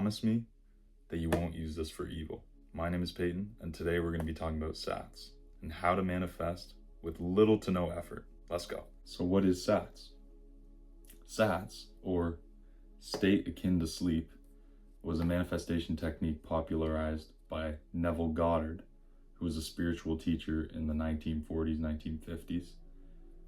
promise me that you won't use this for evil. My name is Peyton, and today we're going to be talking about SATs and how to manifest with little to no effort. Let's go. So what is SATs? SATs, or state akin to sleep, was a manifestation technique popularized by Neville Goddard, who was a spiritual teacher in the 1940s, 1950s.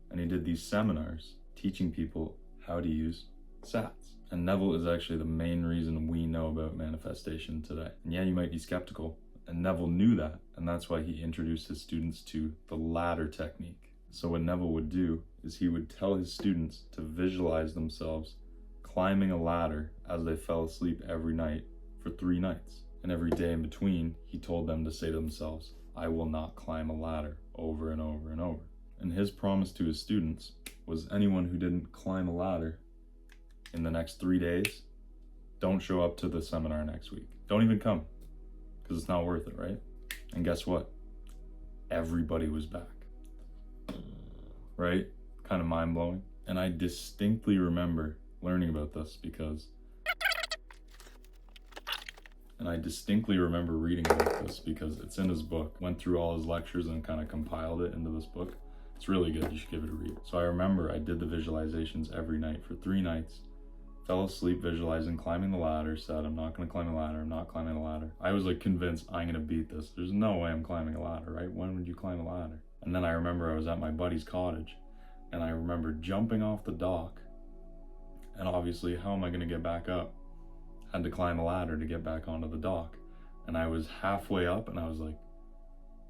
And he did these seminars teaching people how to use SATs. And Neville is actually the main reason we know about manifestation today. And yeah, you might be skeptical, and Neville knew that, and that's why he introduced his students to the ladder technique. So what Neville would do is he would tell his students to visualize themselves climbing a ladder as they fell asleep every night for 3 nights. And every day in between, he told them to say to themselves, "I will not climb a ladder," over and over and over. And his promise to his students was anyone who didn't climb a ladder in the next 3 days, don't show up to the seminar next week. Don't even come, because it's not worth it, right? And guess what? Everybody was back. Right? Kind of mind-blowing. And I distinctly remember learning about this reading about this because it's in his book. Went through all his lectures and kind of compiled it into this book. It's really good. You should give it a read. So I remember I did the visualizations every night for 3 nights. Fell asleep visualizing climbing the ladder, said, "I'm not going to climb a ladder, I'm not climbing a ladder." I was like convinced I'm going to beat this. There's no way I'm climbing a ladder, right? When would you climb a ladder? And then I remember I was at my buddy's cottage, and I remember jumping off the dock. And obviously, how am I going to get back up? Had to climb a ladder to get back onto the dock. And I was halfway up, and I was like,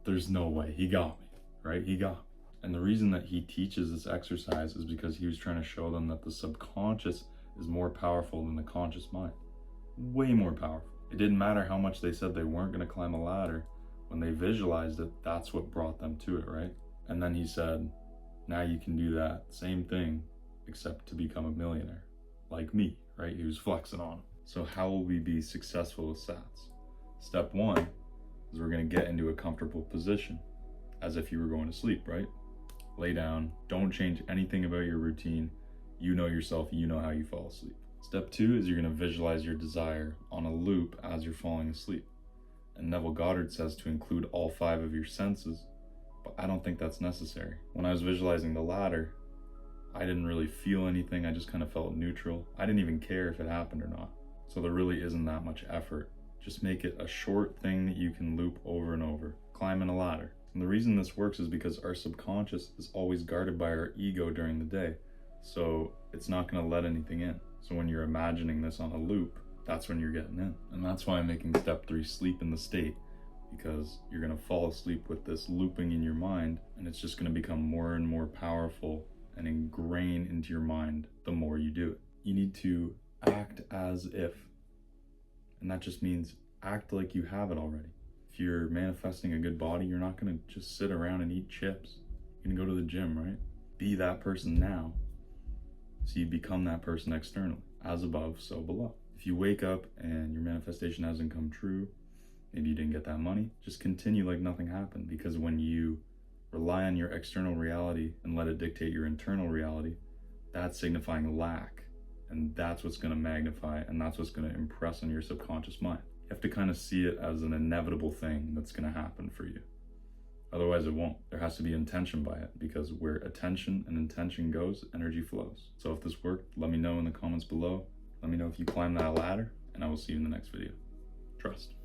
there's no way. He got me, right? He got me. And the reason that he teaches this exercise is because he was trying to show them that the subconscious is more powerful than the conscious mind. Way more powerful. It didn't matter how much they said they weren't going to climb a ladder. When they visualized it, that's what brought them to it, right? And then he said, now you can do that same thing, except to become a millionaire. Like me, right? He was flexing on him. So how will we be successful with SATs? Step 1 is we're going to get into a comfortable position, as if you were going to sleep, right? Lay down. Don't change anything about your routine. You know yourself, you know how you fall asleep. Step 2 is you're going to visualize your desire on a loop as you're falling asleep. And Neville Goddard says to include all 5 of your senses, but I don't think that's necessary. When I was visualizing the ladder, I didn't really feel anything. I just kind of felt neutral. I didn't even care if it happened or not. So there really isn't that much effort. Just make it a short thing that you can loop over and over. Climbing a ladder. And the reason this works is because our subconscious is always guarded by our ego during the day. So it's not going to let anything in. So when you're imagining this on a loop, that's when you're getting in. And that's why I'm making step 3 sleep in the state, because you're going to fall asleep with this looping in your mind, and it's just going to become more and more powerful and ingrain into your mind the more you do it. You need to act as if, and that just means act like you have it already. If you're manifesting a good body, you're not going to just sit around and eat chips. You're going to go to the gym, right? Be that person now, so you become that person externally. As above, so below. If you wake up and your manifestation hasn't come true, maybe you didn't get that money, just continue like nothing happened, because when you rely on your external reality and let it dictate your internal reality, that's signifying lack. And that's what's going to magnify, and that's what's going to impress on your subconscious mind. You have to kind of see it as an inevitable thing that's going to happen for you. Otherwise it won't. There has to be intention by it, because where attention and intention goes, energy flows. So if this worked, let me know in the comments below. Let me know if you climb that ladder, and I will see you in the next video. Trust.